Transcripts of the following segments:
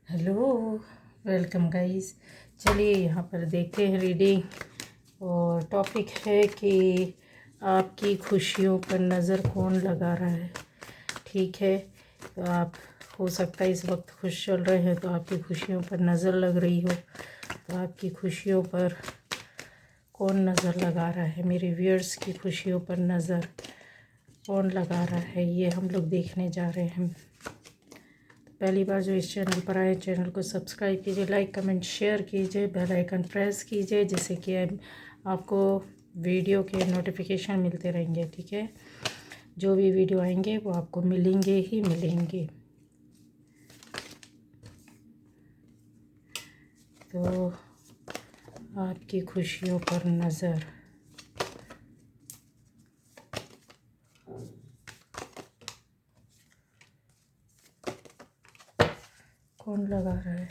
Hello, welcome guys. चलिए यहाँ पर देखते हैं रीडिंग। और टॉपिक है कि आपकी खुशियों पर नज़र कौन लगा रहा है। ठीक है, तो आप हो सकता है इस वक्त खुश चल रहे हैं तो आपकी खुशियों पर नज़र लग रही हो। तो आपकी खुशियों पर कौन नज़र लगा रहा है, मेरे व्यूअर्स की खुशियों पर नज़र कौन लगा रहा है, ये हम लोग देखने जा रहे हैं। पहली बार जो इस चैनल पर आए, चैनल को सब्सक्राइब कीजिए, लाइक कमेंट शेयर कीजिए, बेल आइकन प्रेस कीजिए, जिससे कि आपको वीडियो के नोटिफिकेशन मिलते रहेंगे। ठीक है, जो भी वीडियो आएंगे वो आपको मिलेंगे ही मिलेंगे। तो आपकी खुशियों पर नज़र कौन लगा रहा है।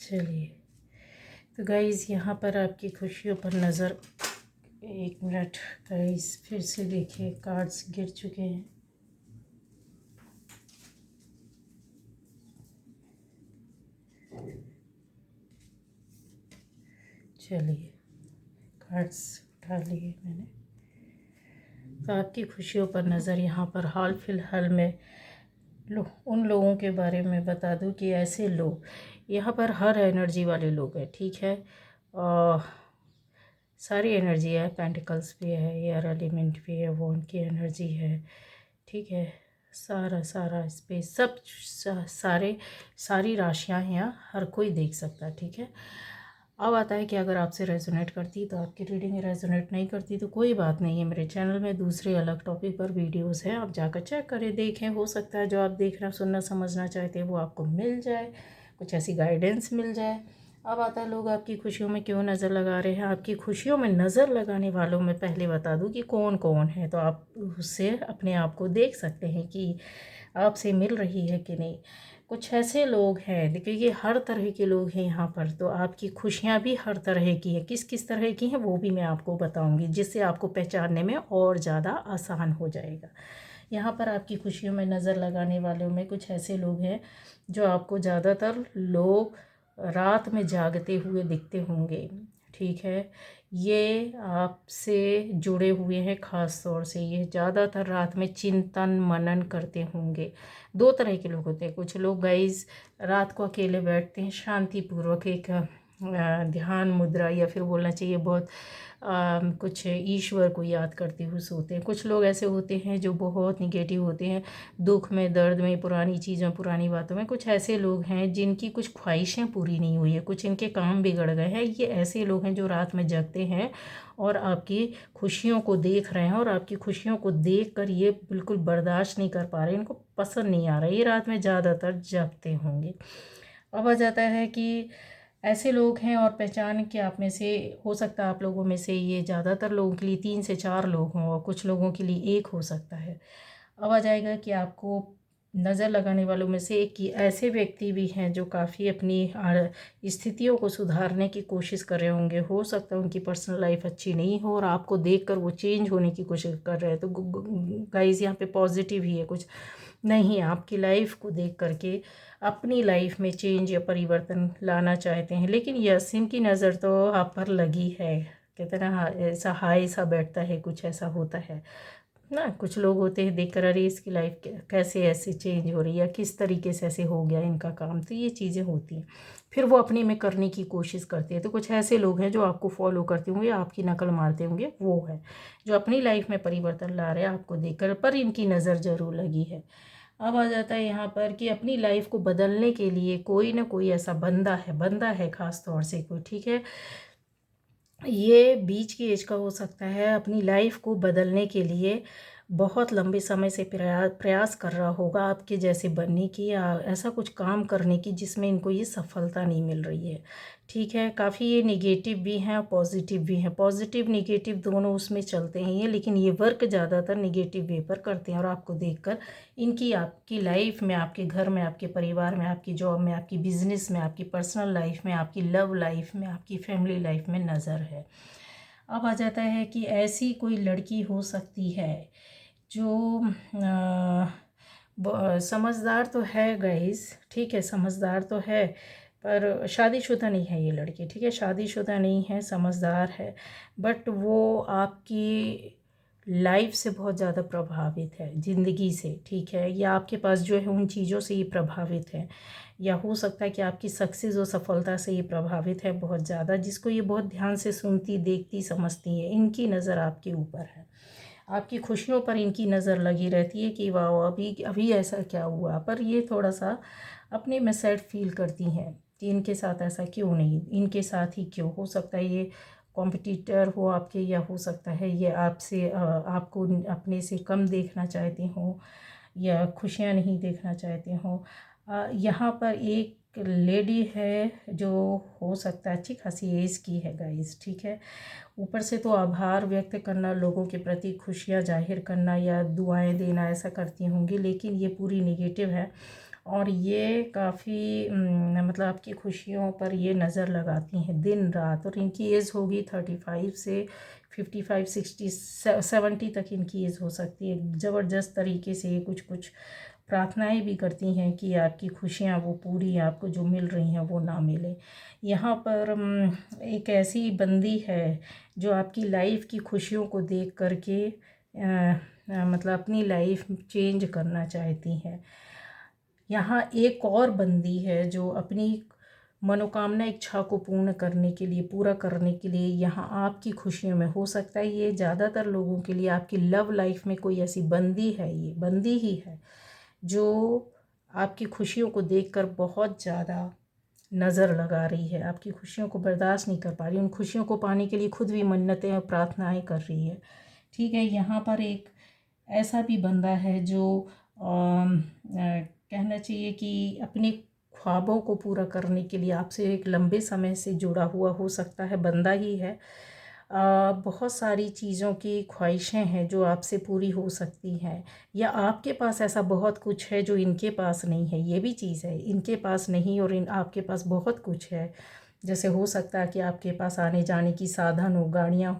चलिए, तो गाइज़ यहाँ पर आपकी खुशियों पर नज़र, एक मिनट गाइस, फिर से देखिए, कार्ड्स गिर चुके हैं। चलिए, कार्ड्स उठा लिए मैंने। तो आपकी खुशियों पर नज़र यहाँ पर हाल फिलहाल में उन लोगों के बारे में बता दूं कि ऐसे लोग यहाँ पर हर एनर्जी वाले लोग हैं। ठीक है, और सारी एनर्जी है, पेंटिकल्स भी है, एयर एलिमेंट भी है, वॉन्ड की एनर्जी है। ठीक है, सारा स्पेस, सब सारी राशियाँ हैं यहाँ, हर कोई देख सकता है। ठीक है, अब आता है कि अगर आपसे रेजोनेट करती तो आपकी रीडिंग, रेजोनेट नहीं करती तो कोई बात नहीं है। मेरे चैनल में दूसरे अलग टॉपिक पर वीडियोस हैं, आप जाकर चेक करें, देखें। हो सकता है जो आप देखना, सुनना, समझना चाहते हैं वो आपको मिल जाए, कुछ ऐसी गाइडेंस मिल जाए। अब आता है लोग आपकी खुशियों में क्यों नज़र लगा रहे हैं। आपकी खुशियों में नज़र लगाने वालों में पहले बता दूं कि कौन कौन है, तो आप उससे अपने आप को देख सकते हैं कि आपसे मिल रही है कि नहीं। कुछ ऐसे लोग हैं, देखिए ये हर तरह के लोग हैं यहाँ पर, तो आपकी खुशियाँ भी हर तरह की हैं। किस किस तरह की हैं वो भी मैं आपको बताऊँगी, जिससे आपको पहचानने में और ज़्यादा आसान हो जाएगा। यहाँ पर आपकी खुशियों में नज़र लगाने वालों में कुछ ऐसे लोग हैं जो आपको ज़्यादातर लोग रात में जागते हुए दिखते होंगे। ठीक है, ये आपसे जुड़े हुए हैं, ख़ास तौर से ये ज़्यादातर रात में चिंतन मनन करते होंगे। दो तरह के लोग होते हैं। कुछ लोग गाइस रात को अकेले बैठते हैं, शांतिपूर्वक एक ध्यान मुद्रा, या फिर बोलना चाहिए बहुत कुछ ईश्वर को याद करते हुए सोते हैं। कुछ लोग ऐसे होते हैं जो बहुत निगेटिव होते हैं, दुख में, दर्द में, पुरानी चीज़ों, पुरानी बातों में। कुछ ऐसे लोग हैं जिनकी कुछ ख्वाहिशें पूरी नहीं हुई है, कुछ इनके काम बिगड़ गए हैं। ये ऐसे लोग हैं जो रात में जगते हैं और आपकी खुशियों को देख रहे हैं, और आपकी खुशियों को देख कर ये बिल्कुल बर्दाश्त नहीं कर पा रहे, इनको पसंद नहीं आ रहा। ये रात में ज़्यादातर जगते होंगे। अब आ जाता है कि ऐसे लोग हैं, और पहचान के आप में से हो सकता है, आप लोगों में से ये ज़्यादातर लोगों के लिए 3 से 4 लोग हों, और कुछ लोगों के लिए एक हो सकता है। अब आ जाएगा कि आपको नज़र लगाने वालों में से एक, कि ऐसे व्यक्ति भी हैं जो काफ़ी अपनी स्थितियों को सुधारने की कोशिश कर रहे होंगे। हो सकता है उनकी पर्सनल लाइफ अच्छी नहीं हो और आपको देखकर वो चेंज होने की कोशिश कर रहे हैं। तो गाइस यहाँ पे पॉजिटिव ही है, कुछ नहीं, आपकी लाइफ को देख करके अपनी लाइफ में चेंज या परिवर्तन लाना चाहते हैं। लेकिन यस, इनकी नज़र तो आप पर लगी है। कहते हैं ना, ऐसा हाय सा बैठता है, कुछ ऐसा होता है ना। कुछ लोग होते हैं देखकर, अरे इसकी लाइफ कैसे ऐसे चेंज हो रही है, किस तरीके से ऐसे हो गया इनका काम। तो ये चीज़ें होती हैं, फिर वो अपने में करने की कोशिश करते हैं। तो कुछ ऐसे लोग हैं जो आपको फॉलो करते होंगे, आपकी नकल मारते होंगे, वो है जो अपनी लाइफ में परिवर्तन ला रहे हैं आपको देखकर, पर इनकी नज़र ज़रूर लगी है। अब आ जाता है यहाँ पर कि अपनी लाइफ को बदलने के लिए कोई ना कोई ऐसा बंदा है ख़ास तौर से कोई। ठीक है, ये बीच की एज का हो सकता है, अपनी लाइफ को बदलने के लिए बहुत लंबे समय से प्रयास कर रहा होगा आपके जैसे बनने की या ऐसा कुछ काम करने की जिसमें इनको ये सफलता नहीं मिल रही है। ठीक है, काफ़ी ये नेगेटिव भी हैं और पॉजिटिव भी हैं, पॉजिटिव नेगेटिव दोनों उसमें चलते हैं ये, लेकिन ये वर्क ज़्यादातर नेगेटिव वे पर करते हैं। और आपको देखकर इनकी आपकी लाइफ में, आपके घर में, आपके परिवार में, आपकी जॉब में, आपकी बिजनेस में, आपकी पर्सनल लाइफ में, आपकी लव लाइफ में, आपकी फैमिली लाइफ में नज़र है। अब आ जाता है कि ऐसी कोई लड़की हो सकती है जो समझदार तो है गाइस, ठीक है, समझदार तो है, पर शादीशुदा नहीं है ये लड़की, ठीक है, शादीशुदा नहीं है, समझदार है, बट वो आपकी लाइफ से बहुत ज़्यादा प्रभावित है, ज़िंदगी से, ठीक है, या आपके पास जो है उन चीज़ों से ये प्रभावित है, या हो सकता है कि आपकी सक्सेस और सफलता से ये प्रभावित है बहुत ज़्यादा, जिसको ये बहुत ध्यान से सुनती, देखती, समझती है। इनकी नज़र आपके ऊपर है, आपकी खुशियों पर इनकी नज़र लगी रहती है कि वाह अभी अभी ऐसा क्या हुआ, पर ये थोड़ा सा अपने में सैड फील करती हैं कि इनके साथ ऐसा क्यों नहीं, इनके साथ ही क्यों। हो सकता है ये कॉम्पिटिटर हो आपके, या हो सकता है ये आपसे आपको अपने से कम देखना चाहते हो, या खुशियाँ नहीं देखना चाहते हो। यहाँ पर एक लेडी है जो हो सकता है अच्छी खासी एज की है गाइस, ठीक है, ऊपर से तो आभार व्यक्त करना, लोगों के प्रति खुशियाँ जाहिर करना या दुआएं देना ऐसा करती होंगी, लेकिन ये पूरी नेगेटिव है और ये काफ़ी मतलब आपकी खुशियों पर ये नज़र लगाती हैं दिन रात। और इनकी एज होगी 35 से 55, 60, 70 तक इनकी एज हो सकती है। ज़बरदस्त तरीके से ये कुछ कुछ प्रार्थनाएं भी करती हैं कि आपकी खुशियाँ वो पूरी आपको जो मिल रही हैं वो ना मिले। यहाँ पर एक ऐसी बंदी है जो आपकी लाइफ की खुशियों को देख करके मतलब अपनी लाइफ चेंज करना चाहती हैं। यहाँ एक और बंदी है जो अपनी मनोकामना इच्छा को पूर्ण करने के लिए, पूरा करने के लिए यहाँ आपकी खुशियों में, हो सकता है ये ज़्यादातर लोगों के लिए आपकी लव लाइफ में कोई ऐसी बंदी है, ये बंदी ही है जो आपकी खुशियों को देखकर बहुत ज़्यादा नज़र लगा रही है, आपकी खुशियों को बर्दाश्त नहीं कर पा रही, उन खुशियों को पाने के लिए खुद भी मन्नतें और प्रार्थनाएं कर रही है। ठीक है, यहाँ पर एक ऐसा भी बंदा है जो कहना चाहिए कि अपने ख्वाबों को पूरा करने के लिए आपसे एक लंबे समय से जुड़ा हुआ, हो सकता है बंदा ही है। बहुत सारी चीज़ों की ख्वाहिशें हैं जो आपसे पूरी हो सकती हैं, या आपके पास ऐसा बहुत कुछ है जो इनके पास नहीं है, ये भी चीज़ है, इनके पास नहीं और आपके पास बहुत कुछ है। जैसे हो सकता है कि आपके पास आने जाने की साधन हो, गाड़ियाँ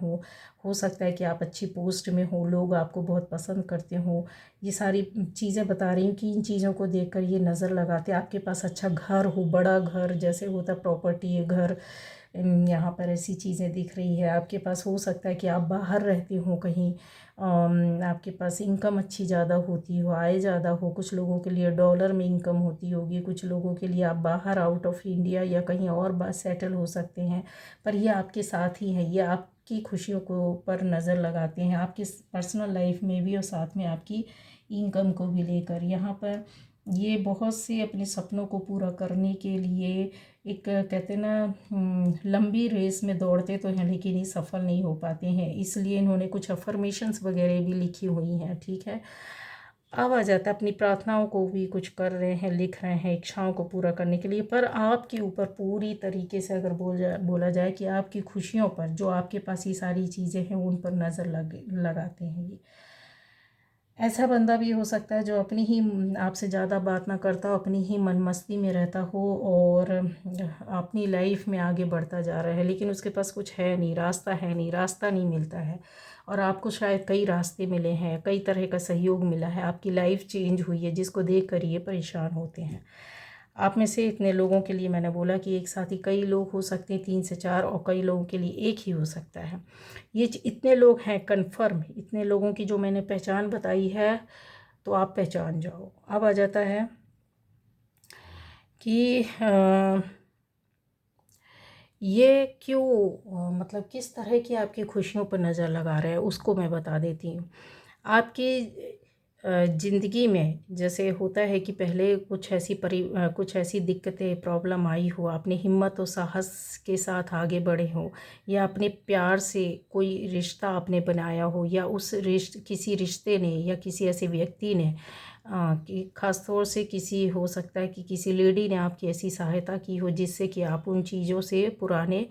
हो सकता है कि आप अच्छी पोस्ट में हो, लोग आपको बहुत पसंद करते हो। ये सारी चीज़ें बता रही हूँ कि इन चीज़ों को देखकर ये नज़र लगाते, आपके पास अच्छा घर हो, बड़ा घर जैसे होता प्रॉपर्टी है, घर, यहाँ पर ऐसी चीज़ें दिख रही है। आपके पास हो सकता है कि आप बाहर रहते हो कहीं, आपके पास इनकम अच्छी ज़्यादा होती हो, आय ज़्यादा हो, कुछ लोगों के लिए डॉलर में इनकम होती होगी, कुछ लोगों के लिए आप बाहर आउट ऑफ इंडिया या कहीं और बाहर सेटल हो सकते हैं, पर ये आपके साथ ही है, ये आपकी खुशियों को पर नज़र लगाते हैं, आपकी पर्सनल लाइफ में भी और साथ में आपकी इनकम को भी लेकर। यहाँ पर ये बहुत से अपने सपनों को पूरा करने के लिए एक कहते हैं ना लंबी रेस में दौड़ते तो हैं लेकिन ये सफल नहीं हो पाते हैं, इसलिए इन्होंने कुछ अफर्मेशंस वगैरह भी लिखी हुई हैं। ठीक है, अब आ जाता है अपनी प्रार्थनाओं को भी कुछ कर रहे हैं, लिख रहे हैं इच्छाओं को पूरा करने के लिए, पर आपके ऊपर पूरी तरीके से अगर बोला जाए कि आपकी खुशियों पर, जो आपके पास ये सारी चीज़ें हैं उन पर नज़र लगाते हैं ये। ऐसा बंदा भी हो सकता है जो अपनी ही आपसे ज़्यादा बात ना करता हो, अपनी ही मन मस्ती में रहता हो और अपनी लाइफ में आगे बढ़ता जा रहा है, लेकिन उसके पास कुछ है नहीं, रास्ता है नहीं, रास्ता नहीं मिलता है। और आपको शायद कई रास्ते मिले हैं, कई तरह का सहयोग मिला है, आपकी लाइफ चेंज हुई है, जिसको देख कर ये परेशान होते हैं। आप में से इतने लोगों के लिए मैंने बोला कि एक साथ ही कई लोग हो सकते हैं, 3 से 4, और कई लोगों के लिए एक ही हो सकता है। ये इतने लोग हैं कन्फर्म, इतने लोगों की जो मैंने पहचान बताई है तो आप पहचान जाओ। अब आ जाता है कि ये क्यों मतलब किस तरह की आपकी खुशियों पर नज़र लगा रहे हैं, उसको मैं बता देती हूँ। आपकी ज़िंदगी में जैसे होता है कि पहले कुछ ऐसी दिक्कतें प्रॉब्लम आई हो, आपने हिम्मत और साहस के साथ आगे बढ़े हो, या अपने प्यार से कोई रिश्ता आपने बनाया हो, या किसी रिश्ते ने या किसी ऐसे व्यक्ति ने कि ख़ास तौर से किसी हो सकता है कि किसी लेडी ने आपकी ऐसी सहायता की हो जिससे कि आप उन चीज़ों से, पुराने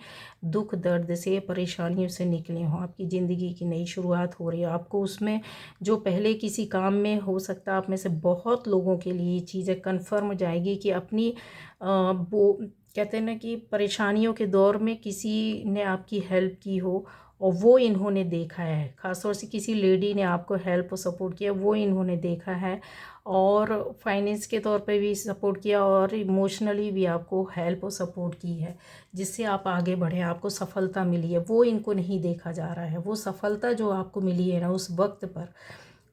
दुख दर्द से, परेशानियों से निकले हों, आपकी ज़िंदगी की नई शुरुआत हो रही है। आपको उसमें जो पहले किसी काम में हो सकता है, आप में से बहुत लोगों के लिए ये चीज़ें कन्फर्म हो जाएगी कि अपनी वो कहते हैं ना कि परेशानियों के दौर में किसी ने आपकी हेल्प की हो, और वो इन्होंने देखा है, ख़ासतौर से किसी लेडी ने आपको हेल्प और सपोर्ट किया, वो इन्होंने देखा है, और फाइनेंस के तौर पे भी सपोर्ट किया, और इमोशनली भी आपको हेल्प और सपोर्ट की है, जिससे आप आगे बढ़े, आपको सफलता मिली है। वो इनको नहीं देखा जा रहा है। वो सफलता जो आपको मिली है ना उस वक्त पर,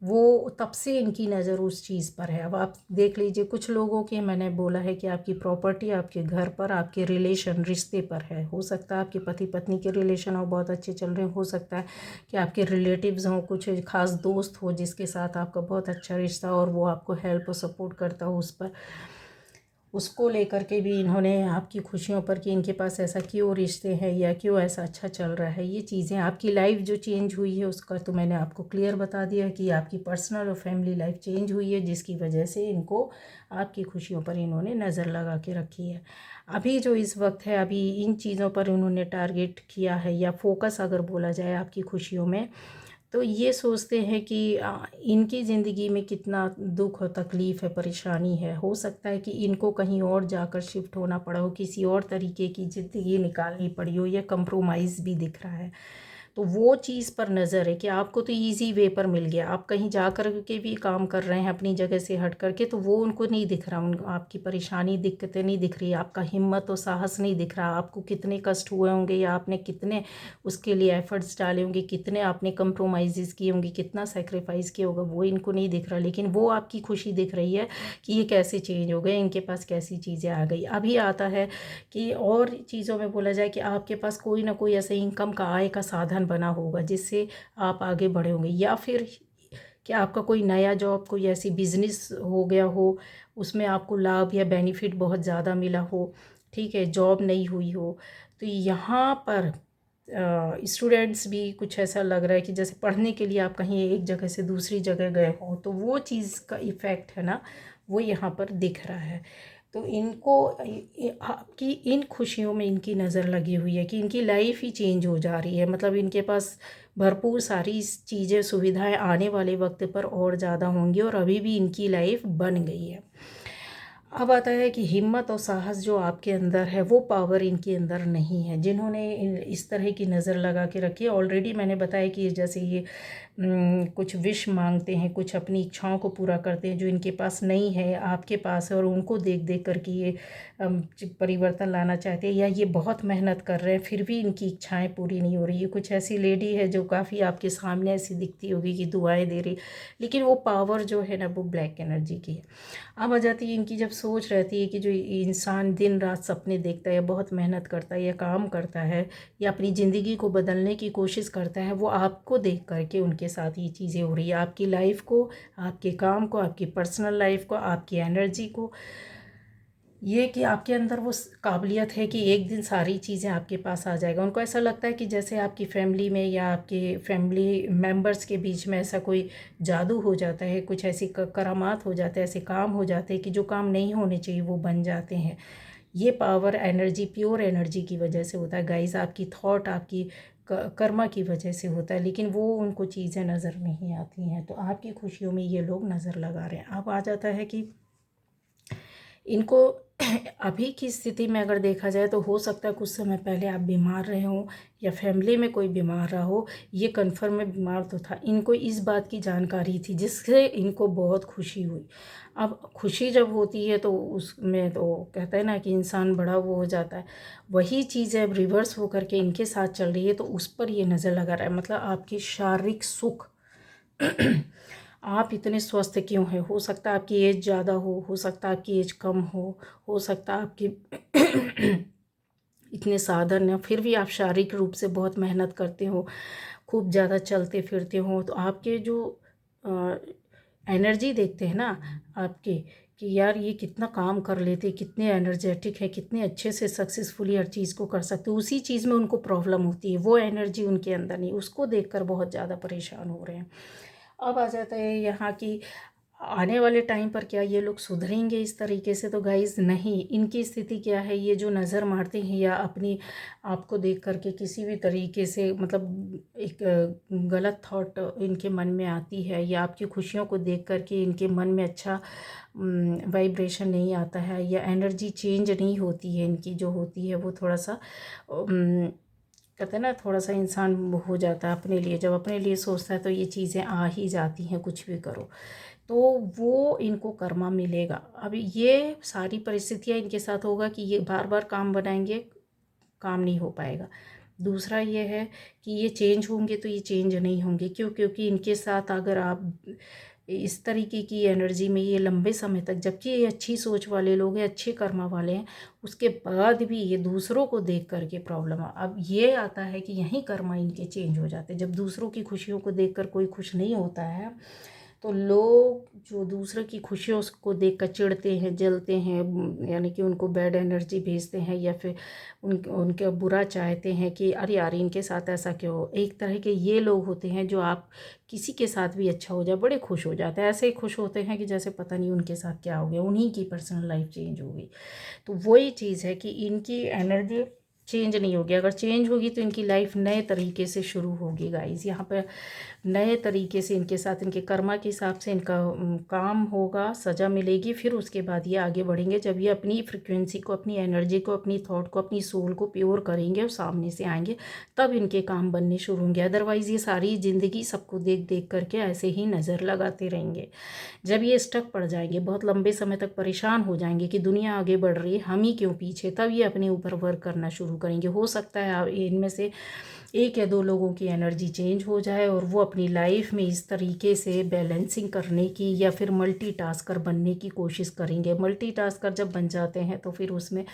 वो तब से इनकी नज़र उस चीज़ पर है। अब आप देख लीजिए, कुछ लोगों के, मैंने बोला है कि आपकी प्रॉपर्टी आपके घर पर, आपके रिलेशन, रिश्ते पर है। हो सकता है आपके पति पत्नी के रिलेशन हो, बहुत अच्छे चल रहे हो सकता है कि आपके रिलेटिव्स हों, कुछ खास दोस्त हो जिसके साथ आपका बहुत अच्छा रिश्ता और वो आपको हेल्प और सपोर्ट करता हो उस पर, उसको लेकर के भी इन्होंने आपकी खुशियों पर कि इनके पास ऐसा क्यों रिश्ते हैं या क्यों ऐसा अच्छा चल रहा है, ये चीज़ें आपकी लाइफ जो चेंज हुई है उसका तो मैंने आपको क्लियर बता दिया कि आपकी पर्सनल और फैमिली लाइफ चेंज हुई है, जिसकी वजह से इनको आपकी खुशियों पर इन्होंने नज़र लगा के रखी है। अभी जो इस वक्त है, अभी इन चीज़ों पर इन्होंने टारगेट किया है, या फोकस अगर बोला जाए आपकी खुशियों में, तो ये सोचते हैं कि इनकी ज़िंदगी में कितना दुख और तकलीफ़ है, परेशानी है। हो सकता है कि इनको कहीं और जाकर शिफ्ट होना पड़ा हो, किसी और तरीके की ज़िंदगी निकालनी पड़ी हो, या कंप्रोमाइज़ भी दिख रहा है। तो वो चीज़ पर नज़र है कि आपको तो ईज़ी वे पर मिल गया, आप कहीं जा कर के भी काम कर रहे हैं अपनी जगह से हट कर के, तो वो उनको नहीं दिख रहा, उनको आपकी परेशानी, दिक्कतें नहीं दिख रही, आपका हिम्मत और साहस नहीं दिख रहा, आपको कितने कष्ट हुए होंगे, या आपने कितने उसके लिए एफ़र्ट्स डाले होंगे, कितने आपने कंप्रोमाइज़ेज़ किए होंगे, कितना सैक्रिफ़ाइस किया होगा, वो इनको नहीं दिख रहा। लेकिन वो आपकी खुशी दिख रही है कि ये कैसे चेंज हो गए, इनके पास कैसी चीज़ें आ गई। अभी आता है कि और चीज़ों में बोला जाए कि आपके पास कोई ना कोई ऐसे इनकम का, आय का साधन बना होगा जिससे आप आगे बढ़े होंगे, या फिर कि आपका कोई नया जॉब, कोई ऐसी बिज़नेस हो गया हो, उसमें आपको लाभ या बेनिफिट बहुत ज़्यादा मिला हो, ठीक है, जॉब नहीं हुई हो। तो यहाँ पर स्टूडेंट्स भी कुछ ऐसा लग रहा है कि जैसे पढ़ने के लिए आप कहीं एक जगह से दूसरी जगह गए हों, तो वो चीज़ का इफ़ेक्ट है ना, वो यहाँ पर दिख रहा है। तो इनको आपकी इन खुशियों में इनकी नज़र लगी हुई है कि इनकी लाइफ ही चेंज हो जा रही है, मतलब इनके पास भरपूर सारी चीज़ें, सुविधाएं आने वाले वक्त पर और ज़्यादा होंगी, और अभी भी इनकी लाइफ बन गई है। अब आता है कि हिम्मत और साहस जो आपके अंदर है, वो पावर इनके अंदर नहीं है, जिन्होंने इस तरह की नज़र लगा के रखी है। ऑलरेडी मैंने बताया कि जैसे ये कुछ विश मांगते हैं, कुछ अपनी इच्छाओं को पूरा करते हैं जो इनके पास नहीं है, आपके पास है, और उनको देख देख कर के ये परिवर्तन लाना चाहते हैं, या ये बहुत मेहनत कर रहे हैं फिर भी इनकी इच्छाएं पूरी नहीं हो रही है। कुछ ऐसी लेडी है जो काफ़ी आपके सामने ऐसी दिखती होगी कि दुआएं दे रही, लेकिन वो पावर जो है ना, वो ब्लैक एनर्जी की है। अब आ जाती है इनकी जब सोच रहती है कि जो इंसान दिन रात सपने देखता है, या बहुत मेहनत करता है, या काम करता है, या अपनी ज़िंदगी को बदलने की कोशिश करता है, वो आपको देख करके उनके साथ ये चीज़ें हो रही है। आपकी लाइफ को, आपके काम को, आपकी पर्सनल लाइफ को, आपकी एनर्जी को, ये कि आपके अंदर वो काबिलियत है कि एक दिन सारी चीज़ें आपके पास आ जाएगा। उनको ऐसा लगता है कि जैसे आपकी फैमिली में या आपके फैमिली मेंबर्स के बीच में ऐसा कोई जादू हो जाता है, कुछ ऐसी करामात हो जाते हैं, ऐसे काम हो जाते हैं कि जो काम नहीं होने चाहिए वो बन जाते हैं। ये पावर एनर्जी, प्योर एनर्जी की वजह से होता है गाइस, आपकी थॉट, आपकी कर्मा की वजह से होता है, लेकिन वो उनको चीज़ें नज़र नहीं आती हैं। तो आपकी खुशियों में ये लोग नज़र लगा रहे हैं। अब आ जाता है कि इनको अभी की स्थिति में अगर देखा जाए तो हो सकता है कुछ समय पहले आप बीमार रहे हों, या फैमिली में कोई बीमार रहा हो। ये कन्फर्म में बीमार तो था, इनको इस बात की जानकारी थी जिससे इनको बहुत खुशी हुई। अब खुशी जब होती है तो उसमें तो कहते हैं ना कि इंसान बड़ा वो हो जाता है, वही चीज़ अब रिवर्स हो करके इनके साथ चल रही है, तो उस पर ये नज़र लगा रहा है। मतलब आपकी शारीरिक सुख आप इतने स्वस्थ क्यों हैं? हो सकता है आपकी एज ज़्यादा हो सकता है आपकी एज कम हो सकता है आपकी इतने साधन हैं, फिर भी आप शारीरिक रूप से बहुत मेहनत करते हो, खूब ज़्यादा चलते फिरते हो, तो आपके जो एनर्जी देखते हैं ना आपके कि यार ये कितना काम कर लेते, कितने एनर्जेटिक है, कितने अच्छे से सक्सेसफुली हर चीज़ को कर सकते, उसी चीज़ में उनको प्रॉब्लम होती है, वो एनर्जी उनके अंदर नहीं, उसको देखकर बहुत ज़्यादा परेशान हो रहे हैं। अब आ जाता है यहाँ की आने वाले टाइम पर क्या ये लोग सुधरेंगे इस तरीके से? तो गाइज़ नहीं, इनकी स्थिति क्या है, ये जो नज़र मारते हैं या अपनी आपको देख कर के किसी भी तरीके से मतलब एक गलत थॉट इनके मन में आती है या आपकी खुशियों को देख कर के इनके मन में अच्छा वाइब्रेशन नहीं आता है या एनर्जी चेंज नहीं होती है, इनकी जो होती है वो थोड़ा सा कहते हैं ना, थोड़ा सा इंसान हो जाता है अपने लिए, जब अपने लिए सोचता है तो ये चीज़ें आ ही जाती हैं, कुछ भी करो तो वो इनको कर्मा मिलेगा। अब ये सारी परिस्थितियाँ इनके साथ होगा कि ये बार बार काम बनाएंगे, काम नहीं हो पाएगा। दूसरा ये है कि ये चेंज होंगे तो ये चेंज नहीं होंगे, क्यों? क्योंकि इनके साथ अगर आप इस तरीके की एनर्जी में ये लंबे समय तक, जबकि ये अच्छी सोच वाले लोग हैं, अच्छे कर्मा वाले हैं, उसके बाद भी ये दूसरों को देख करके प्रॉब्लम अब ये आता है कि यहीं कर्मा इनके चेंज हो जाते हैं। जब दूसरों की खुशियों को देखकर कोई खुश नहीं होता है तो लोग जो दूसरे की खुशियों को देख कर चिढ़ते हैं, जलते हैं, यानी कि उनको बैड एनर्जी भेजते हैं या फिर उनके बुरा चाहते हैं कि अरे यार इनके साथ ऐसा क्यों हो। एक तरह के ये लोग होते हैं जो आप किसी के साथ भी अच्छा हो जाए बड़े खुश हो जाते हैं, ऐसे ही खुश होते हैं कि जैसे पता नहीं उनके साथ क्या हो गया, उन्हीं की पर्सनल लाइफ चेंज हो गई। तो वही चीज़ है कि इनकी एनर्जी चेंज नहीं होगी, अगर चेंज होगी तो इनकी लाइफ नए तरीके से शुरू होगी गाइस। यहाँ पर नए तरीके से इनके साथ इनके कर्मा के हिसाब से इनका काम होगा, सज़ा मिलेगी, फिर उसके बाद ये आगे बढ़ेंगे। जब ये अपनी फ्रिक्वेंसी को, अपनी एनर्जी को, अपनी थॉट को, अपनी सोल को प्योर करेंगे और सामने से आएंगे, तब इनके काम बनने शुरू होंगे। अदरवाइज़ ये सारी ज़िंदगी सबको देख देख करके ऐसे ही नज़र लगाते रहेंगे। जब ये स्टक पड़ जाएंगे, बहुत लंबे समय तक परेशान हो जाएंगे कि दुनिया आगे बढ़ रही है, हम ही क्यों पीछे, तब ये अपने ऊपर वर्क करना शुरू करेंगे। हो सकता है इनमें से एक या दो लोगों की एनर्जी चेंज हो जाए और वो अपनी लाइफ में इस तरीके से बैलेंसिंग करने की या फिर मल्टीटास्कर बनने की कोशिश करेंगे। मल्टीटास्कर जब बन जाते हैं तो फिर उसमें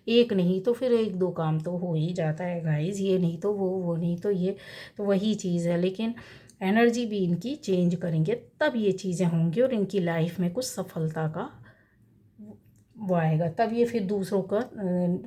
एक नहीं तो फिर एक दो काम तो हो ही जाता है गाइस, ये नहीं तो वो नहीं तो ये, तो वही चीज़ है। लेकिन एनर्जी भी इनकी चेंज करेंगे तब ये चीज़ें होंगी और इनकी लाइफ में कुछ सफलता का वो आएगा, तब ये फिर दूसरों का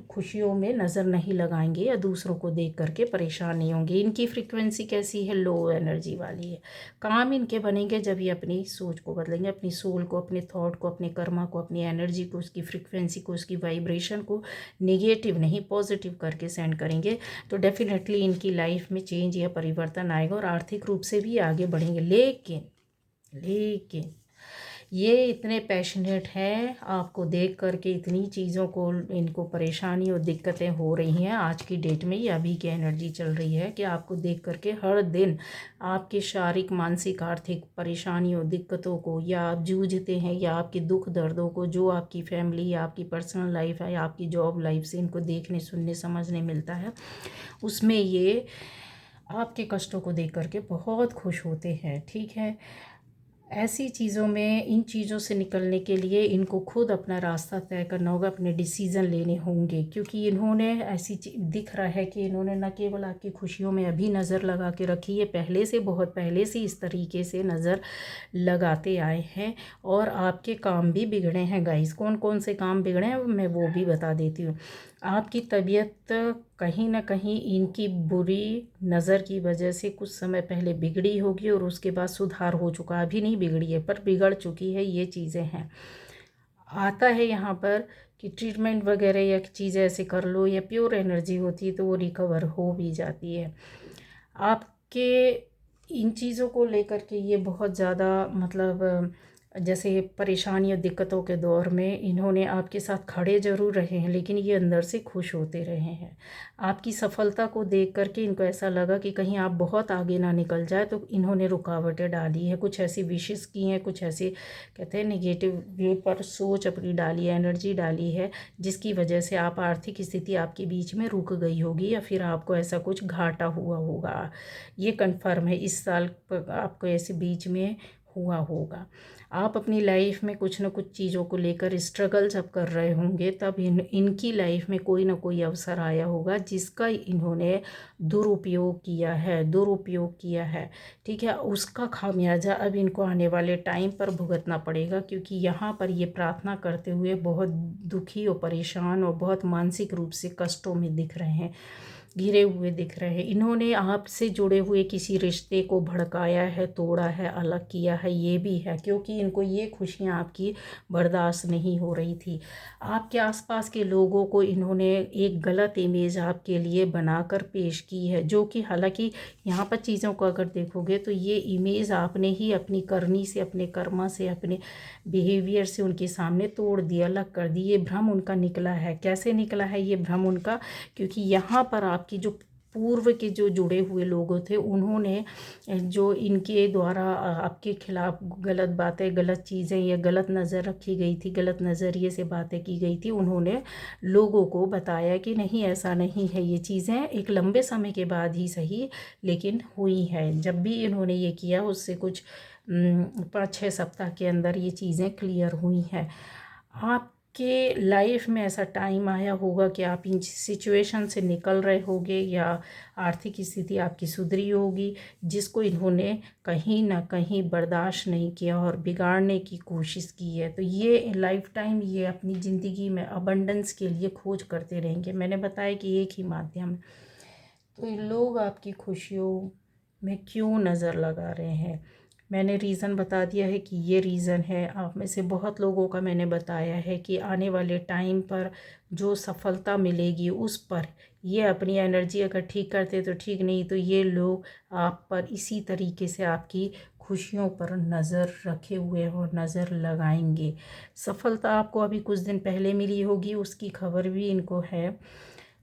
खुशियों में नज़र नहीं लगाएंगे या दूसरों को देख करके परेशान नहीं होंगे। इनकी फ्रीक्वेंसी कैसी है? लो एनर्जी वाली है। काम इनके बनेंगे जब ये अपनी सोच को बदलेंगे, अपनी सोल को, अपने थॉट को, अपने कर्मा को, अपनी एनर्जी को, उसकी फ्रीक्वेंसी को, उसकी वाइब्रेशन को नेगेटिव नहीं पॉजिटिव करके सेंड करेंगे, तो डेफिनेटली इनकी लाइफ में चेंज या परिवर्तन आएगा और आर्थिक रूप से भी आगे बढ़ेंगे। लेकिन ये इतने पैशनेट हैं, आपको देख करके इतनी चीज़ों को इनको परेशानी और दिक्कतें हो रही हैं आज की डेट में, ये अभी की एनर्जी चल रही है कि आपको देख करके हर दिन आपके शारीरिक, मानसिक, आर्थिक परेशानियों, दिक्कतों को या आप जूझते हैं या आपके दुख दर्दों को, जो आपकी फैमिली या आपकी पर्सनल लाइफ है या आपकी जॉब लाइफ से इनको देखने, सुनने, समझने मिलता है, उसमें ये आपके कष्टों को देख करके बहुत खुश होते हैं। ठीक है, ऐसी चीज़ों में, इन चीज़ों से निकलने के लिए इनको खुद अपना रास्ता तय करना होगा, अपने डिसीज़न लेने होंगे, क्योंकि इन्होंने ऐसी दिख रहा है कि इन्होंने न केवल आपकी खुशियों में अभी नज़र लगा के रखी है, पहले से, बहुत पहले से इस तरीके से नज़र लगाते आए हैं और आपके काम भी बिगड़े हैं गाइस। कौन कौन से काम बिगड़े हैं मैं वो भी बता देती हूँ। आपकी तबीयत कहीं ना कहीं इनकी बुरी नज़र की वजह से कुछ समय पहले बिगड़ी होगी और उसके बाद सुधार हो चुका, अभी नहीं बिगड़ी है पर बिगड़ चुकी है, ये चीज़ें हैं। आता है यहाँ पर कि ट्रीटमेंट वगैरह या चीज़ें ऐसे कर लो या प्योर एनर्जी होती है तो वो रिकवर हो भी जाती है। आपके इन चीज़ों को लेकर के ये बहुत ज़्यादा मतलब जैसे परेशानी और दिक्कतों के दौर में इन्होंने आपके साथ खड़े ज़रूर रहे हैं, लेकिन ये अंदर से खुश होते रहे हैं। आपकी सफलता को देख करके इनको ऐसा लगा कि कहीं आप बहुत आगे ना निकल जाए, तो इन्होंने रुकावटें डाली है, कुछ ऐसी विशेष की हैं, कुछ ऐसे कहते हैं नेगेटिव वे पर सोच अपनी डाली है, एनर्जी डाली है, जिसकी वजह से आप आर्थिक स्थिति आपके बीच में रुक गई होगी या फिर आपको ऐसा कुछ घाटा हुआ होगा। ये कन्फर्म है, इस साल आपको ऐसे बीच में हुआ होगा। आप अपनी लाइफ में कुछ ना कुछ चीज़ों को लेकर स्ट्रगल जब कर रहे होंगे, तब इनकी लाइफ में कोई ना कोई अवसर आया होगा जिसका इन्होंने दुरुपयोग किया है। ठीक है, उसका खामियाजा अब इनको आने वाले टाइम पर भुगतना पड़ेगा, क्योंकि यहाँ पर ये प्रार्थना करते हुए बहुत दुखी और परेशान और बहुत मानसिक रूप से कष्टों में दिख रहे हैं, घिरे हुए दिख रहे हैं। इन्होंने आपसे जुड़े हुए किसी रिश्ते को भड़काया है, तोड़ा है, अलग किया है, ये भी है, क्योंकि इनको ये खुशियाँ आपकी बर्दाश्त नहीं हो रही थी। आपके आसपास के लोगों को इन्होंने एक गलत इमेज आपके लिए बनाकर पेश की है, जो कि हालांकि यहाँ पर चीज़ों को अगर देखोगे तो ये इमेज आपने ही अपनी करनी से, अपने कर्मा से, अपने बिहेवियर से उनके सामने तोड़ दिया, अलग कर दी। ये भ्रम उनका निकला है। कैसे निकला है ये भ्रम उनका? क्योंकि यहाँ पर आपकी जो पूर्व के जो जुड़े हुए लोग थे, उन्होंने जो इनके द्वारा आपके खिलाफ गलत बातें, गलत चीज़ें या गलत नज़र रखी गई थी, गलत नज़रिए से बातें की गई थी, उन्होंने लोगों को बताया कि नहीं, ऐसा नहीं है। ये चीज़ें एक लंबे समय के बाद ही सही, लेकिन हुई है। जब भी इन्होंने ये किया, उससे कुछ 5-6 सप्ताह के अंदर ये चीज़ें क्लियर हुई हैं। आपके लाइफ में ऐसा टाइम आया होगा कि आप इन सिचुएशन से निकल रहे होगे, या आर्थिक स्थिति आपकी सुधरी होगी, जिसको इन्होंने कहीं ना कहीं बर्दाश्त नहीं किया और बिगाड़ने की कोशिश की है। तो ये लाइफ टाइम ये अपनी ज़िंदगी में अबंडेंस के लिए खोज करते रहेंगे। मैंने बताया कि एक ही माध्यम है। तो ये लोग आपकी खुशियों में क्यों नज़र लगा रहे हैं? मैंने रीज़न बता दिया है कि ये रीज़न है। आप में से बहुत लोगों का मैंने बताया है कि आने वाले टाइम पर जो सफलता मिलेगी, उस पर ये अपनी एनर्जी अगर ठीक करते तो ठीक, नहीं तो ये लोग आप पर इसी तरीके से आपकी खुशियों पर नज़र रखे हुए हैं और नज़र लगाएंगे। सफलता आपको अभी कुछ दिन पहले मिली होगी, उसकी खबर भी इनको है।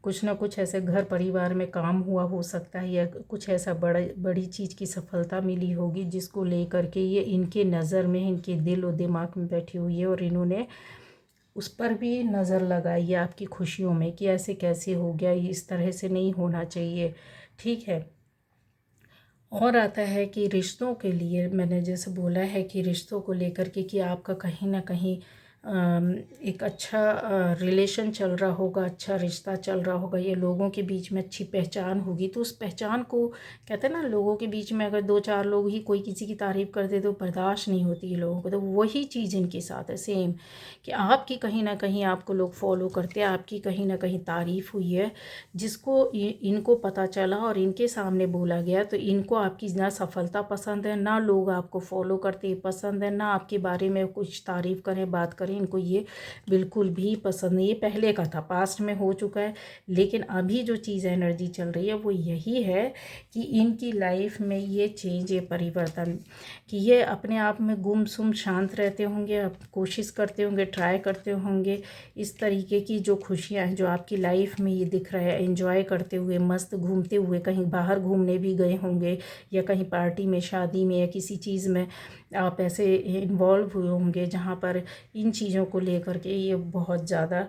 कुछ ना कुछ ऐसे घर परिवार में काम हुआ हो सकता है, या कुछ ऐसा बड़ी चीज़ की सफलता मिली होगी जिसको लेकर के ये इनके नज़र में, इनके दिल और दिमाग में बैठी हुई है, और इन्होंने उस पर भी नज़र लगाई है आपकी खुशियों में कि ऐसे कैसे हो गया, इस तरह से नहीं होना चाहिए। ठीक है। और आता है कि रिश्तों के लिए मैंने जैसे बोला है कि रिश्तों को लेकर के कि आपका कहीं ना कहीं एक अच्छा रिलेशन चल रहा होगा, अच्छा रिश्ता चल रहा होगा, ये लोगों के बीच में अच्छी पहचान होगी। तो उस पहचान को कहते हैं ना, लोगों के बीच में अगर 2-4 लोग ही कोई किसी की तारीफ़ कर दे तो बर्दाश्त नहीं होती है लोगों को। तो वही चीज़ इनके साथ है सेम, कि आपकी कहीं ना कहीं आपको लोग फॉलो करते हैं, आपकी कहीं ना कहीं तारीफ़ हुई है, जिसको इनको पता चला और इनके सामने बोला गया, तो इनको आपकी ना सफलता पसंद है, ना लोग आपको फॉलो करते पसंद है, ना आपके बारे में कुछ तारीफ़ करें, बात करें, इनको ये बिल्कुल भी पसंद नहीं। ये पहले का था, पास्ट में हो चुका है, लेकिन अभी जो चीज़ एनर्जी चल रही है वो यही है कि इनकी लाइफ में ये चेंज, ये परिवर्तन, कि ये अपने आप में गुमसुम शांत रहते होंगे, अब कोशिश करते होंगे, ट्राई करते होंगे इस तरीके की जो खुशियाँ हैं जो आपकी लाइफ में ये दिख रहा है, एंजॉय करते हुए, मस्त घूमते हुए, कहीं बाहर घूमने भी गए होंगे, या कहीं पार्टी में, शादी में, या किसी चीज़ में आप ऐसे इन्वॉल्व हुए होंगे जहाँ पर इन चीज़ों को लेकर के ये बहुत ज़्यादा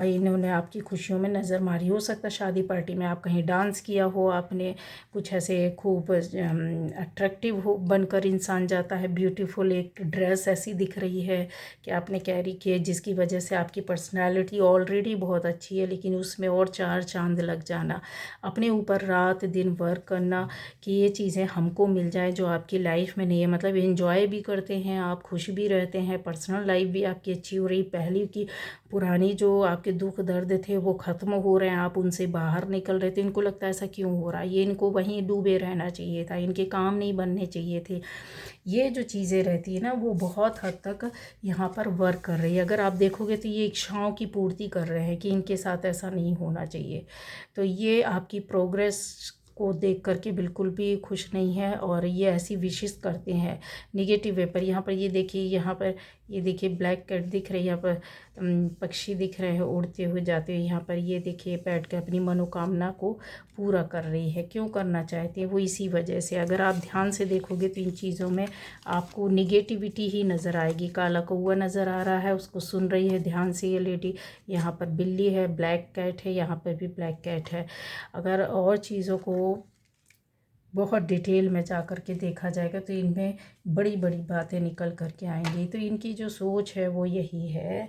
इन्होंने आपकी खुशियों में नज़र मारी। हो सकता है शादी पार्टी में आप कहीं डांस किया हो, आपने कुछ ऐसे खूब अट्रैक्टिव हो बनकर इंसान जाता है, ब्यूटीफुल एक ड्रेस ऐसी दिख रही है कि आपने कैरी किए, जिसकी वजह से आपकी पर्सनालिटी ऑलरेडी बहुत अच्छी है, लेकिन उसमें और 4 चांद लग जाना, अपने ऊपर रात दिन वर्क करना कि ये चीज़ें हमको मिल जाए जो आपकी लाइफ में नहीं है। मतलब एंजॉय भी करते हैं आप, खुश भी रहते हैं, पर्सनल लाइफ भी आपकी अच्छी हो रही, पहले की पुरानी जो आपके दुख दर्द थे वो ख़त्म हो रहे हैं, आप उनसे बाहर निकल रहे थे। इनको लगता है ऐसा क्यों हो रहा है, ये इनको वहीं डूबे रहना चाहिए था, इनके काम नहीं बनने चाहिए थे। ये जो चीज़ें रहती है ना, वो बहुत हद तक यहाँ पर वर्क कर रही है। अगर आप देखोगे तो ये इच्छाओं की पूर्ति कर रहे हैं कि इनके साथ ऐसा नहीं होना चाहिए। तो ये आपकी प्रोग्रेस को देख करके बिल्कुल भी खुश नहीं है, और ये ऐसी विशेष करते हैं निगेटिव वे पर। यहाँ पर ये देखिए, यहाँ पर ये देखिए ब्लैक कैट दिख रही है, यहाँ पर पक्षी दिख रहे हैं उड़ते हुए जाते हुए। यहाँ पर ये देखिए बैठ के अपनी मनोकामना को पूरा कर रही है। क्यों करना चाहती है वो? इसी वजह से। अगर आप ध्यान से देखोगे तो इन चीज़ों में आपको निगेटिविटी ही नज़र आएगी। काला कौवा नज़र आ रहा है, उसको सुन रही है ध्यान से ये लेडी। यहाँ पर बिल्ली है, ब्लैक कैट है, यहाँ पर भी ब्लैक कैट है। अगर और चीज़ों को बहुत डिटेल में जा कर के देखा जाएगा तो इनमें बड़ी बड़ी बातें निकल कर के आएंगी। तो इनकी जो सोच है वो यही है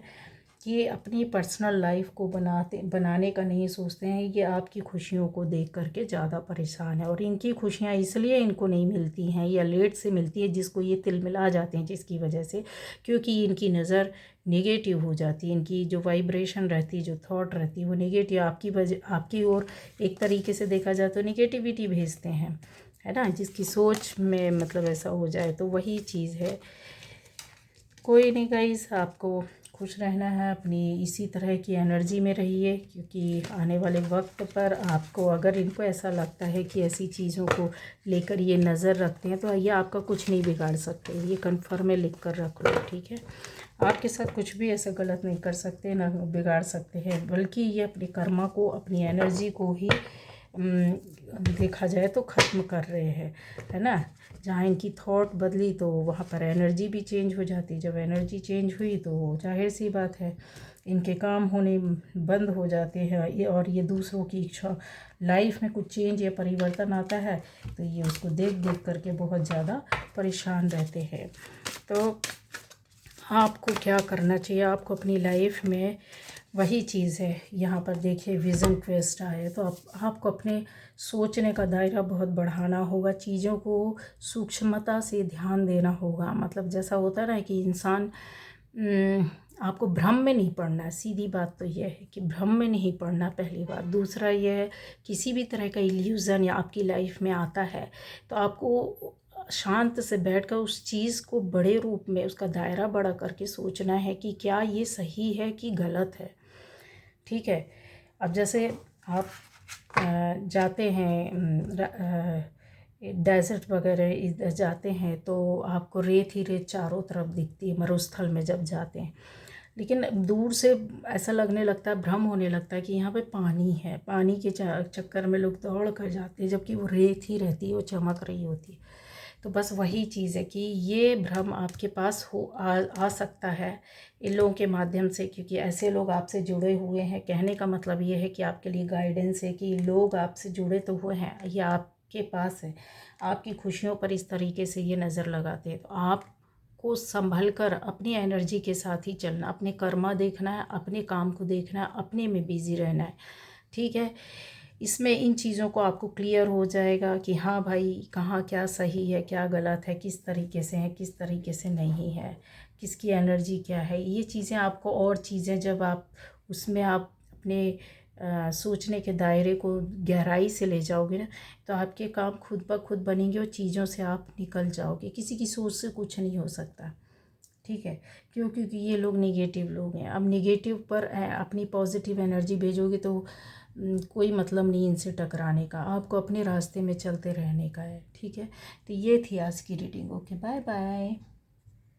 कि ये अपनी पर्सनल लाइफ को बनाने का नहीं सोचते हैं, ये आपकी खुशियों को देख करके ज़्यादा परेशान है। और इनकी खुशियाँ इसलिए इनको नहीं मिलती हैं या लेट से मिलती है, जिसको ये तिलमिला जाते हैं जिसकी वजह से, क्योंकि इनकी नज़र नेगेटिव हो जाती है। इनकी जो वाइब्रेशन रहती है, जो थॉट रहती है, वो नेगेटिव आपकी वजह आपकी ओर एक तरीके से देखा जाए तो नेगेटिविटी भेजते हैं, है ना। जिसकी सोच में मतलब ऐसा हो जाए तो वही चीज़ है। कोई नहीं गाइस, आपको खुश रहना है, अपनी इसी तरह की एनर्जी में रहिए, क्योंकि आने वाले वक्त पर आपको अगर इनको ऐसा लगता है कि ऐसी चीज़ों को लेकर ये नज़र रखते हैं तो ये आपका कुछ नहीं बिगाड़ सकते। ये कन्फर्म में लिख कर रख लो, ठीक है। आपके साथ कुछ भी ऐसा गलत नहीं कर सकते, ना बिगाड़ सकते हैं, बल्कि ये अपने कर्मा को, अपनी एनर्जी को ही देखा जाए तो ख़त्म कर रहे हैं, है ना। जहाँ इनकी थॉट बदली तो वहाँ पर एनर्जी भी चेंज हो जाती। जब एनर्जी चेंज हुई तो जाहिर सी बात है इनके काम होने बंद हो जाते हैं। ये और ये दूसरों की इच्छा, लाइफ में कुछ चेंज या परिवर्तन आता है तो ये उसको देख देख करके बहुत ज़्यादा परेशान रहते हैं। तो आपको क्या करना चाहिए, आपको अपनी लाइफ में वही चीज़ है। यहाँ पर देखिए विज़न क्वेस्ट आए तो आपको अपने सोचने का दायरा बहुत बढ़ाना होगा, चीज़ों को सूक्ष्मता से ध्यान देना होगा। मतलब जैसा होता है ना कि इंसान आपको भ्रम में नहीं पड़ना है। सीधी बात तो यह है कि भ्रम में नहीं पड़ना, पहली बात। दूसरा यह है, किसी भी तरह का इल्यूज़न या आपकी लाइफ में आता है तो आपको शांत से बैठकर उस चीज़ को बड़े रूप में, उसका दायरा बड़ा करके सोचना है कि क्या ये सही है कि गलत है, ठीक है। अब जैसे आप जाते हैं डेजर्ट वगैरह इधर जाते हैं तो आपको रेत ही रेत चारों तरफ दिखती है मरुस्थल में जब जाते हैं, लेकिन दूर से ऐसा लगने लगता है, भ्रम होने लगता है कि यहाँ पे पानी है। पानी के चक्कर में लोग दौड़ कर जाते हैं, जबकि वो रेत ही रहती है, वो चमक रही होती है। तो बस वही चीज़ है कि ये भ्रम आपके पास आ सकता है इन लोगों के माध्यम से, क्योंकि ऐसे लोग आपसे जुड़े हुए हैं। कहने का मतलब ये है कि आपके लिए गाइडेंस है कि लोग आपसे जुड़े तो हुए हैं, ये आपके पास है, आपकी खुशियों पर इस तरीके से ये नज़र लगाते हैं। तो आपको संभल कर अपनी एनर्जी के साथ ही चलना, अपने कर्मा देखना है, अपने काम को देखना है, अपने में बिज़ी रहना है, ठीक है। इसमें इन चीज़ों को आपको क्लियर हो जाएगा कि हाँ भाई, कहाँ क्या सही है, क्या गलत है, किस तरीके से है, किस तरीके से नहीं है, किसकी एनर्जी क्या है। ये चीज़ें आपको, और चीज़ें जब आप उसमें आप अपने सोचने के दायरे को गहराई से ले जाओगे ना, तो आपके काम खुद ब खुद बनेंगे और चीज़ों से आप निकल जाओगे। किसी की सोच से कुछ नहीं हो सकता, ठीक है। क्योंकि ये लोग नेगेटिव लोग हैं। अब नेगेटिव पर अपनी पॉजिटिव एनर्जी भेजोगे तो कोई मतलब नहीं इनसे टकराने का, आपको अपने रास्ते में चलते रहने का है, ठीक है। तो ये थी आज की रीडिंग। Okay, bye bye.